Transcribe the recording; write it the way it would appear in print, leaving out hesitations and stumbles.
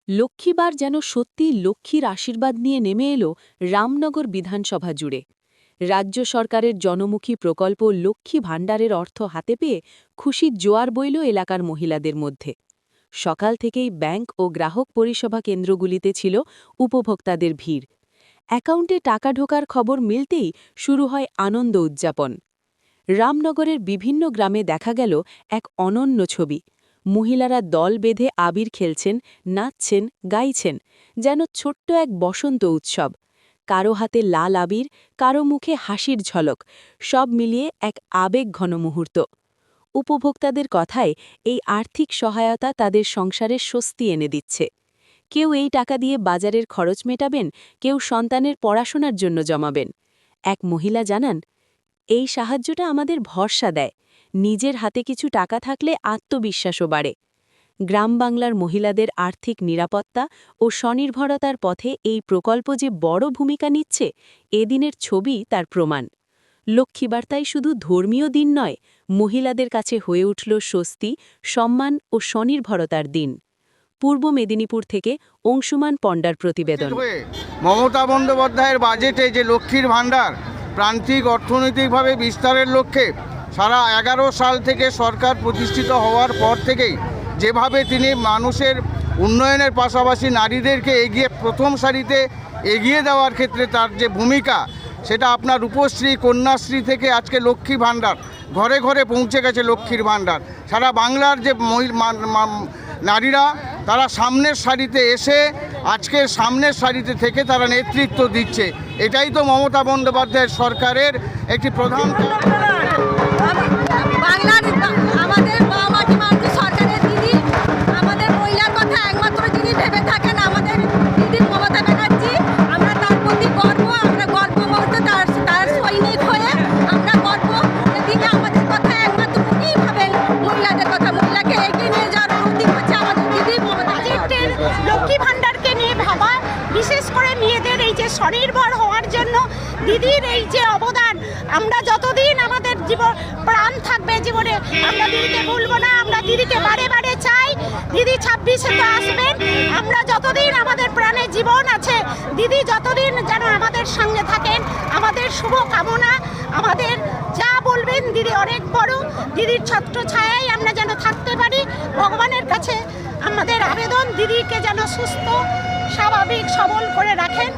লক্ষ্মীবার যেন সত্যি লক্ষ্মীর আশীর্বাদ নিয়ে নেমে এলো রামনগর বিধানসভা জুড়ে। রাজ্য সরকারের জনমুখী প্রকল্প লক্ষ্মী ভাণ্ডারের অর্থ হাতে পেয়ে খুশির জোয়ার বইল এলাকার মহিলাদের মধ্যে। সকাল থেকেই ব্যাংক ও গ্রাহক পরিষেবা কেন্দ্রগুলিতে ছিল উপভোক্তাদের ভিড়। অ্যাকাউন্টে টাকা ঢোকার খবর মিলতেই শুরু হয় আনন্দ উদযাপন। রামনগরের বিভিন্ন গ্রামে দেখা গেল এক অনন্য ছবি। মহিলারা দল বেঁধে আবির খেলছেন, নাচছেন, গাইছেন, যেন ছোট্ট এক বসন্ত উৎসব। কারো হাতে লাল আবির, কারো মুখে হাসির ঝলক, সব মিলিয়ে এক আবেগঘন মুহূর্ত। উপভোক্তাদের কথায় এই আর্থিক সহায়তা তাদের সংসারে স্বস্তি এনে দিচ্ছে। কেউ এই টাকা দিয়ে বাজারের খরচ মেটাবেন, কেউ সন্তানের পড়াশোনার জন্য জমাবেন। এক মহিলা জানান, এই সাহায্যটা আমাদের ভরসা দেয়। নিজের হাতে কিছু টাকা থাকলে আত্মবিশ্বাসও বাড়ে। গ্রাম বাংলার মহিলাদের আর্থিক নিরাপত্তা ও স্বনির্ভরতার পথে এই প্রকল্প যে বড় ভূমিকা নিচ্ছে, এদিনের ছবি তার প্রমাণ। লক্ষ্মীবার্তায় শুধু ধর্মীয় দিন নয়, মহিলাদের কাছে হয়ে উঠল স্বস্তি, সম্মান ও স্বনির্ভরতার দিন। পূর্ব মেদিনীপুর থেকে অংশুমান পণ্ডার প্রতিবেদন। মমতা বন্দ্যোপাধ্যায়ের বাজেটে যে লক্ষ্মীর ভাণ্ডার প্রান্তিক অর্থনৈতিকভাবে বিস্তারের লক্ষ্যে সারা 11 সাল থেকে সরকার প্রতিষ্ঠিত হওয়ার পর থেকেই যেভাবে তিনি মানুষের উন্নয়নের পাশাপাশি নারীদেরকে প্রথম সারিতে এগিয়ে দেওয়ার ক্ষেত্রে তার যে ভূমিকা, সেটা আপনার রূপশ্রী, কন্যাশ্রী থেকে আজকে লক্ষ্মী ভাণ্ডার, ঘরে ঘরে পৌঁছে গেছে লক্ষ্মীর ভাণ্ডার। সারা বাংলার যে নারীরা তারা সামনের সারিতে এসে আজকের সামনের সারিতে থেকে তারা নেতৃত্ব দিচ্ছে। এটাই তো মমতা বন্দ্যোপাধ্যায়ের সরকারের একটি প্রধান। আমাদের বাবাটি মাটি সরকারের দিদি, আমাদের মহিলার কথা একমাত্র যিনি ভেবে থাকেন আমাদের দিদি মমতা ব্যানার্জি। আমরা তার প্রতি গর্ব, আমরা গর্ব বলতে তার সৈনিক হয়ে আমরা গর্ব। তিনি আমাদের কথা একমাত্র উনিই ভাবেন, মহিলাদের কথা, মহিলাকে এগিয়ে নিয়ে যাওয়ার প্রতীক হচ্ছে আমাদের দিদি মমতা। লক্ষ্মী ভাণ্ডারকে নিয়ে ভাবা, বিশেষ করে মেয়েদের এই যে স্বনির্ভর হওয়ার জন্য দিদির এই যে অবদান, আমরা যতদিন আমাদের প্রাণ থাকবে জীবনে আমরা দিদিকে ভুলবো না। আমরা দিদিকে বারে বারে চাই, দিদি 26-এ তো আসবেন। আমরা যতদিন আমাদের প্রাণে জীবন আছে, দিদি যতদিন যেন আমাদের সঙ্গে থাকেন, আমাদের শুভ কামনা। আমাদের যা বলবেন দিদি অনেক বড়, দিদির ছত্র ছায়ায় আমরা যেন থাকতে পারি। ভগবানের কাছে আমাদের আবেদন, দিদিকে যেন সুস্থ, স্বাভাবিক, সবল করে রাখেন।